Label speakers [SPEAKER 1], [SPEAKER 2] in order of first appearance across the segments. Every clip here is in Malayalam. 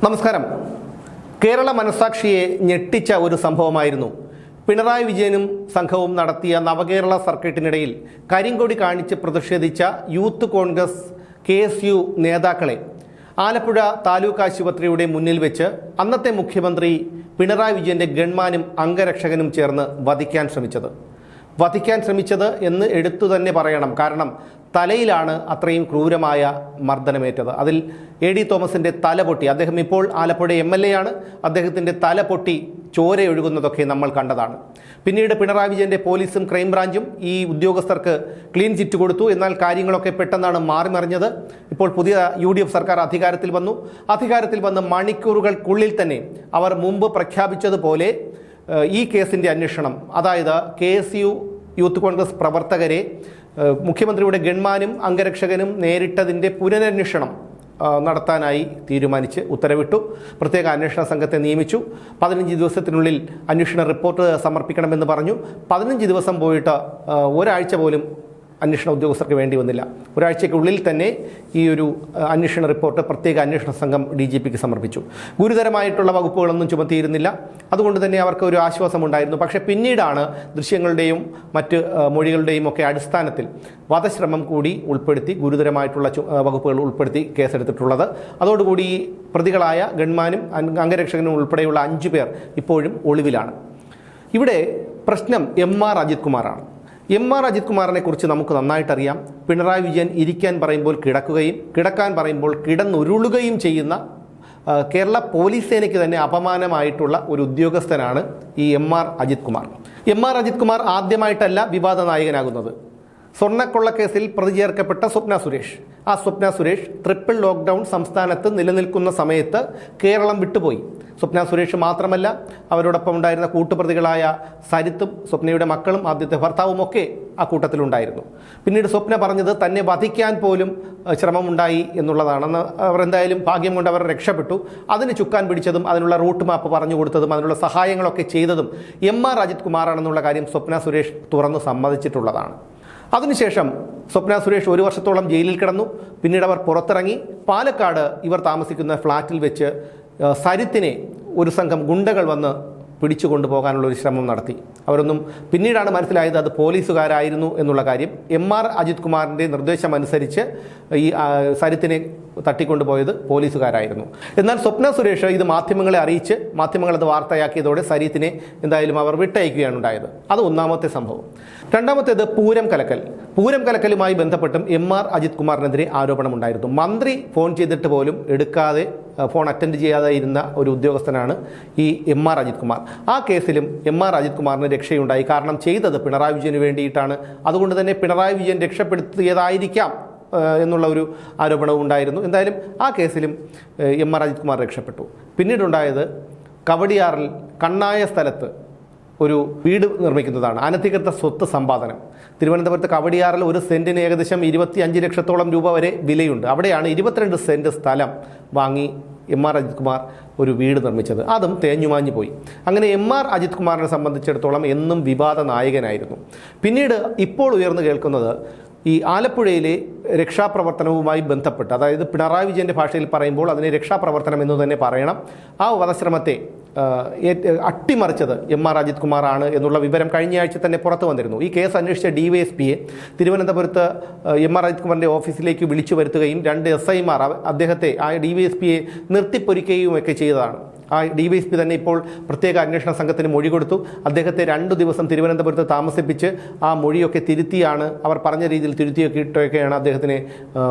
[SPEAKER 1] നമസ്കാരം. കേരള മനസാക്ഷിയെ ഞെട്ടിച്ച ഒരു സംഭവമായിരുന്നു പിണറായി വിജയനും സംഘവും നടത്തിയ നവകേരള സർക്കിട്ടിനിടയിൽ കരിങ്കൊടി കാണിച്ച് പ്രതിഷേധിച്ച യൂത്ത് കോൺഗ്രസ് KSU നേതാക്കളെ ആലപ്പുഴ താലൂക്ക് ആശുപത്രിയുടെ മുന്നിൽ വെച്ച് അന്നത്തെ മുഖ്യമന്ത്രി പിണറായി വിജയന്റെ ഗൺമാനും അംഗരക്ഷകനും ചേർന്ന് വധിക്കാൻ ശ്രമിച്ചത് എന്ന് എടുത്തു തന്നെ പറയണം. കാരണം തലയിലാണ് അത്രയും ക്രൂരമായ മർദ്ദനമേറ്റത്. അതിൽ AD തോമസിൻ്റെ തല പൊട്ടി. അദ്ദേഹം ഇപ്പോൾ ആലപ്പുഴ MLA ആണ്. അദ്ദേഹത്തിൻ്റെ തല പൊട്ടി ചോരയൊഴുകുന്നതൊക്കെ നമ്മൾ കണ്ടതാണ്. പിന്നീട് പിണറായി വിജയൻ്റെ പോലീസും ക്രൈംബ്രാഞ്ചും ഈ ഉദ്യോഗസ്ഥർക്ക് ക്ലീൻ ചിറ്റ് കൊടുത്തു. എന്നാൽ കാര്യങ്ങളൊക്കെ പെട്ടെന്നാണ് മാറിമറിഞ്ഞത്. ഇപ്പോൾ പുതിയ UDF സർക്കാർ അധികാരത്തിൽ വന്ന് മണിക്കൂറുകൾക്കുള്ളിൽ തന്നെ അവർ മുമ്പ് പ്രഖ്യാപിച്ചതുപോലെ ഈ കേസിൻ്റെ അന്വേഷണം, അതായത് KSU യൂത്ത് കോൺഗ്രസ് പ്രവർത്തകരെ മുഖ്യമന്ത്രിയുടെ ഗൺമാനും അംഗരക്ഷകനും നേരിട്ടതിൻ്റെ പുനരന്വേഷണം നടത്താനായി തീരുമാനിച്ച് ഉത്തരവിട്ടു. പ്രത്യേക അന്വേഷണ സംഘത്തെ നിയമിച്ചു. 15 ദിവസത്തിനുള്ളിൽ അന്വേഷണ റിപ്പോർട്ട് സമർപ്പിക്കണമെന്ന് പറഞ്ഞു. 15 ദിവസം പോയിട്ട് ഒരാഴ്ച പോലും അന്വേഷണ ഉദ്യോഗസ്ഥർക്ക് വേണ്ടി വന്നില്ല. ഒരാഴ്ചയ്ക്കുള്ളിൽ തന്നെ ഈ ഒരു അന്വേഷണ റിപ്പോർട്ട് പ്രത്യേക അന്വേഷണ സംഘം DGPക്ക് സമർപ്പിച്ചു. ഗുരുതരമായിട്ടുള്ള വകുപ്പുകളൊന്നും ചുമത്തിയിരുന്നില്ല. അതുകൊണ്ട് തന്നെ അവർക്ക് ഒരു ആശ്വാസമുണ്ടായിരുന്നു. പക്ഷേ പിന്നീടാണ് ദൃശ്യങ്ങളുടെയും മറ്റ് മൊഴികളുടെയും ഒക്കെ അടിസ്ഥാനത്തിൽ വധശ്രമം കൂടി ഉൾപ്പെടുത്തി ഗുരുതരമായിട്ടുള്ള വകുപ്പുകൾ ഉൾപ്പെടുത്തി കേസെടുത്തിട്ടുള്ളത്. അതോടുകൂടി പ്രതികളായ ഗൺമാനും അംഗരക്ഷകനും ഉൾപ്പെടെയുള്ള 5 പേർ ഇപ്പോഴും ഒളിവിലാണ്. ഇവിടെ പ്രശ്നം MR അജിത് കുമാറാണ്. MR അജിത് കുമാറിനെ കുറിച്ച് നമുക്ക് നന്നായിട്ടറിയാം. പിണറായി വിജയൻ ഇരിക്കാൻ പറയുമ്പോൾ കിടക്കുകയും കിടക്കാൻ പറയുമ്പോൾ കിടന്നുരുളുകയും ചെയ്യുന്ന കേരള പോലീസ് സേനയ്ക്ക് തന്നെ അപമാനമായിട്ടുള്ള ഒരു ഉദ്യോഗസ്ഥനാണ് ഈ MR അജിത് കുമാർ. MR അജിത് കുമാർ ആദ്യമായിട്ടല്ല വിവാദ നായകനാകുന്നത്. സ്വർണ്ണക്കൊള്ളക്കേസിൽ പ്രതി ചേർക്കപ്പെട്ട സ്വപ്ന സുരേഷ് ട്രിപ്പിൾ ലോക്ക്ഡൗൺ സംസ്ഥാനത്ത് നിലനിൽക്കുന്ന സമയത്ത് കേരളം വിട്ടുപോയി. സ്വപ്ന സുരേഷ് മാത്രമല്ല, അവരോടൊപ്പം ഉണ്ടായിരുന്ന കൂട്ടുപ്രതികളായ സരിത്തും സ്വപ്നയുടെ മക്കളും ആദ്യത്തെ ഭർത്താവുമൊക്കെ ആ കൂട്ടത്തിലുണ്ടായിരുന്നു. പിന്നീട് സ്വപ്ന പറഞ്ഞത് തന്നെ വധിക്കാൻ പോലും ശ്രമമുണ്ടായി എന്നുള്ളതാണെന്ന്. അവർ എന്തായാലും ഭാഗ്യം കൊണ്ട് അവർ രക്ഷപ്പെട്ടു. അതിന് ചുക്കാൻ പിടിച്ചതും അതിനുള്ള റൂട്ട് മാപ്പ് പറഞ്ഞു കൊടുത്തതും അതിനുള്ള സഹായങ്ങളൊക്കെ ചെയ്തതും MR അജിത് കുമാറാണെന്നുള്ള കാര്യം സ്വപ്ന സുരേഷ് തുറന്നു സമ്മതിച്ചിട്ടുള്ളതാണ്. അതിനുശേഷം സ്വപ്ന സുരേഷ് 1 വർഷത്തോളം ജയിലിൽ കിടന്നു. പിന്നീട് അവർ പുറത്തിറങ്ങി പാലക്കാട് ഇവർ താമസിക്കുന്ന ഫ്ലാറ്റിൽ വെച്ച് സരിത്തിനെ ഒരു സംഘം ഗുണ്ടകൾ വന്ന് പിടിച്ചു കൊണ്ടുപോകാനുള്ള ഒരു ശ്രമം നടത്തി. അവരൊന്നും പിന്നീടാണ് മനസ്സിലായത് അത് പോലീസുകാരായിരുന്നു എന്നുള്ള കാര്യം. MR അജിത് കുമാറിൻ്റെ നിർദ്ദേശമനുസരിച്ച് ഈ സരിത്തിനെ തട്ടിക്കൊണ്ടുപോയത് പോലീസുകാരായിരുന്നു. എന്നാൽ സ്വപ്ന സുരേഷ് ഇത് മാധ്യമങ്ങളെ അറിയിച്ച് മാധ്യമങ്ങൾ അത് വാർത്തയാക്കിയതോടെ സരിത്തിനെ എന്തായാലും അവർ വിട്ടയക്കുകയാണ് ഉണ്ടായത്. അത് ഒന്നാമത്തെ സംഭവം. രണ്ടാമത്തേത് പൂരം കലക്കലുമായി ബന്ധപ്പെട്ടും MR അജിത് കുമാറിനെതിരെ ആരോപണമുണ്ടായിരുന്നു. മന്ത്രി ഫോൺ ചെയ്തിട്ട് പോലും എടുക്കാതെ ഫോൺ അറ്റൻഡ് ചെയ്യാതെ ഇരുന്ന ഒരു ഉദ്യോഗസ്ഥനാണ് ഈ MR അജിത് കുമാർ. ആ കേസിലും MR അജിത് കുമാറിന് രക്ഷയുണ്ടായി. കാരണം ചെയ്തത് പിണറായി വിജയന് വേണ്ടിയിട്ടാണ്. അതുകൊണ്ട് തന്നെ പിണറായി വിജയൻ രക്ഷപ്പെടുത്തിയതായിരിക്കാം എന്നുള്ള ഒരു ആരോപണവും ഉണ്ടായിരുന്നു. എന്തായാലും ആ കേസിലും MR അജിത് കുമാർ രക്ഷപ്പെട്ടു. പിന്നീടുണ്ടായത് കവടിയാറിൽ കണ്ണായ സ്ഥലത്ത് ഒരു വീട് നിർമ്മിക്കുന്നതാണ്. അനധികൃത സ്വത്ത് സമ്പാദനം. തിരുവനന്തപുരത്ത് കവടിയാറിൽ ഒരു സെൻറ്റിന് ഏകദേശം 25 ലക്ഷത്തോളം രൂപ വരെ വിലയുണ്ട്. അവിടെയാണ് 22 സെൻറ്റ് സ്ഥലം വാങ്ങി MR അജിത് കുമാർ ഒരു വീട് നിർമ്മിച്ചത്. അതും തേഞ്ഞുമാഞ്ഞു പോയി. അങ്ങനെ MR അജിത് കുമാറിനെ സംബന്ധിച്ചിടത്തോളം എന്നും വിവാദ നായകനായിരുന്നു. പിന്നീട് ഇപ്പോൾ ഉയർന്നു കേൾക്കുന്നത് ഈ ആലപ്പുഴയിലെ രക്ഷാപ്രവർത്തനവുമായി ബന്ധപ്പെട്ട്, അതായത് പിണറായി വിജയൻ്റെ ഭാഷയിൽ പറയുമ്പോൾ അതിനെ രക്ഷാപ്രവർത്തനം എന്ന് തന്നെ പറയണം. ആ വധശ്രമത്തെ അട്ടിമറിച്ചത് MR അജിത് കുമാറാണ് എന്നുള്ള വിവരം കഴിഞ്ഞയാഴ്ച തന്നെ പുറത്തു വന്നിരുന്നു. ഈ കേസ് അന്വേഷിച്ച DYSPയെ തിരുവനന്തപുരത്ത് MR അജിത് കുമാറിൻ്റെ ഓഫീസിലേക്ക് വിളിച്ചു വരുത്തുകയും 2 SIമാർ അദ്ദേഹത്തെ ആ DYSPയെ നിർത്തിപ്പൊരിക്കുകയും ഒക്കെ ചെയ്തതാണ്. ആ DYSP തന്നെ ഇപ്പോൾ പ്രത്യേക അന്വേഷണ സംഘത്തിന് മൊഴി കൊടുത്തു. അദ്ദേഹത്തെ 2 ദിവസം തിരുവനന്തപുരത്ത് താമസിപ്പിച്ച് ആ മൊഴിയൊക്കെ തിരുത്തിയാണ്, അവർ പറഞ്ഞ രീതിയിൽ തിരുത്തിയൊക്കെയാണ് അദ്ദേഹത്തിനെ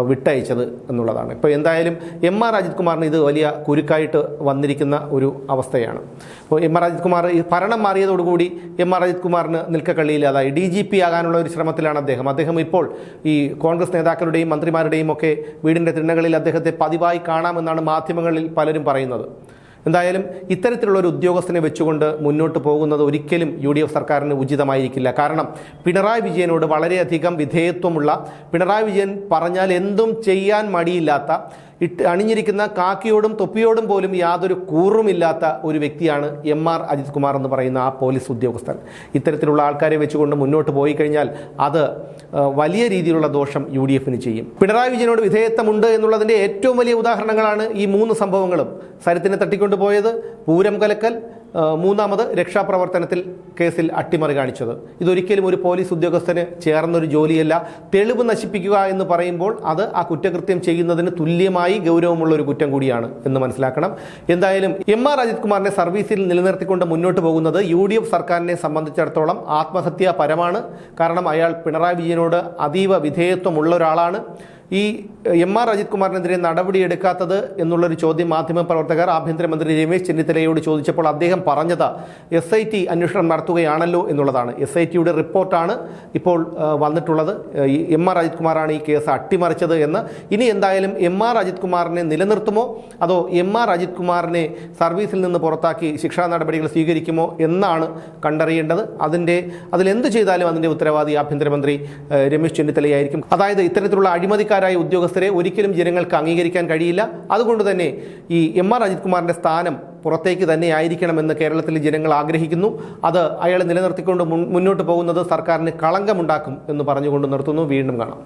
[SPEAKER 1] വിട്ടയച്ചത് എന്നുള്ളതാണ്. ഇപ്പോൾ എന്തായാലും MR അജിത് കുമാറിന് ഇത് വലിയ കുരുക്കായിട്ട് വന്നിരിക്കുന്ന ഒരു അവസ്ഥയാണ്. അപ്പോൾ MR അജിത് കുമാർ ഈ ഭരണം മാറിയതോടുകൂടി MR അജിത് കുമാറിന് നിൽക്കക്കള്ളിയില്ലാതായി. DGP ആകാനുള്ള ഒരു ശ്രമത്തിലാണ് അദ്ദേഹം ഇപ്പോൾ ഈ കോൺഗ്രസ് നേതാക്കളുടെയും മന്ത്രിമാരുടെയും ഒക്കെ വീടിൻ്റെ തിണ്ണകളിൽ അദ്ദേഹത്തെ പതിവായി കാണാമെന്നാണ് മാധ്യമങ്ങളിൽ പലരും പറയുന്നത്. എന്തായാലും ഇത്തരത്തിലുള്ള ഒരു ഉദ്യോഗസ്ഥനെ വെച്ചുകൊണ്ട് മുന്നോട്ട് പോകുന്നത് ഒരിക്കലും UDF സർക്കാരിന് ഉചിതമായിരിക്കില്ല. കാരണം പിണറായി വിജയനോട് വളരെയധികം വിധേയത്വമുള്ള, പിണറായി വിജയൻ പറഞ്ഞാൽ എന്തും ചെയ്യാൻ മടിയില്ലാത്ത, അണിഞ്ഞിരിക്കുന്ന കാക്കിയോടും തൊപ്പിയോടും പോലും യാതൊരു കൂറുമില്ലാത്ത ഒരു വ്യക്തിയാണ് MR അജിത് കുമാർ എന്ന് പറയുന്ന ആ പോലീസ് ഉദ്യോഗസ്ഥൻ. ഇത്തരത്തിലുള്ള ആൾക്കാരെ വെച്ചുകൊണ്ട് മുന്നോട്ട് പോയി കഴിഞ്ഞാൽ അത് വലിയ രീതിയിലുള്ള ദോഷം UDF-ന് ചെയ്യും. പിണറായി വിജയനോട് വിധേയത്വമുണ്ട് എന്നുള്ളതിൻ്റെ ഏറ്റവും വലിയ ഉദാഹരണങ്ങളാണ് ഈ 3 സംഭവങ്ങളും. സരിത്തിനെ തട്ടിക്കൊണ്ടുപോയത്, പൂരം കലക്കൽ, മൂന്നാമത് രക്ഷാപ്രവർത്തനത്തിൽ കേസിൽ അട്ടിമറി കാണിച്ചത്. ഇതൊരിക്കലും ഒരു പോലീസ് ഉദ്യോഗസ്ഥന് ചേർന്നൊരു ജോലിയല്ല. തെളിവ് നശിപ്പിക്കുക എന്ന് പറയുമ്പോൾ അത് ആ കുറ്റകൃത്യം ചെയ്യുന്നതിന് തുല്യമായി ഗൗരവമുള്ള ഒരു കുറ്റം കൂടിയാണ് എന്ന് മനസ്സിലാക്കണം. എന്തായാലും MR അജിത് കുമാറിനെ സർവീസിൽ നിലനിർത്തിക്കൊണ്ട് മുന്നോട്ട് പോകുന്നത് UDF സർക്കാരിനെ സംബന്ധിച്ചിടത്തോളം ആത്മഹത്യാപരമാണ്. കാരണം അയാൾ പിണറായി വിജയനോട് അതീവ വിധേയത്വമുള്ള ഒരാളാണ്. ഈ MR അജിത് കുമാറിനെതിരെ നടപടിയെടുക്കാത്തത് എന്നുള്ളൊരു ചോദ്യം മാധ്യമപ്രവർത്തകർ ആഭ്യന്തരമന്ത്രി രമേശ് ചെന്നിത്തലയോട് ചോദിച്ചപ്പോൾ അദ്ദേഹം പറഞ്ഞത് SIT അന്വേഷണം നടത്തുകയാണല്ലോ എന്നുള്ളതാണ്. SITയുടെ റിപ്പോർട്ടാണ് ഇപ്പോൾ വന്നിട്ടുള്ളത്. MR അജിത് കുമാറാണ് ഈ കേസ് അട്ടിമറിച്ചത് എന്ന്. ഇനി എന്തായാലും MR അജിത് കുമാറിനെ നിലനിർത്തുമോ അതോ MR അജിത് കുമാറിനെ സർവീസിൽ നിന്ന് പുറത്താക്കി ശിക്ഷാ നടപടികൾ സ്വീകരിക്കുമോ എന്നാണ് കണ്ടറിയേണ്ടത്. അതിലെന്ത് ചെയ്താലും അതിൻ്റെ ഉത്തരവാദി ആഭ്യന്തരമന്ത്രി രമേശ് ചെന്നിത്തലയായിരിക്കും. അതായത് ഇത്തരത്തിലുള്ള അഴിമതിക്കാരായ ഉദ്യോഗസ്ഥരെ ഒരിക്കലും ജനങ്ങൾക്ക് അംഗീകരിക്കാൻ കഴിയില്ല. അതുകൊണ്ട് തന്നെ ഈ MR അജിത് കുമാറിൻ്റെ സ്ഥാനം പുറത്തേക്ക് തന്നെ ആയിരിക്കണമെന്ന് കേരളത്തിലെ ജനങ്ങൾ ആഗ്രഹിക്കുന്നു. അത് അയാളെ നിലനിർത്തിക്കൊണ്ട് മുന്നോട്ട് പോകുന്നത് സർക്കാരിന് കളങ്കമുണ്ടാക്കും എന്ന് പറഞ്ഞുകൊണ്ട് നിർത്തുന്നു. വീണ്ടും കാണാം.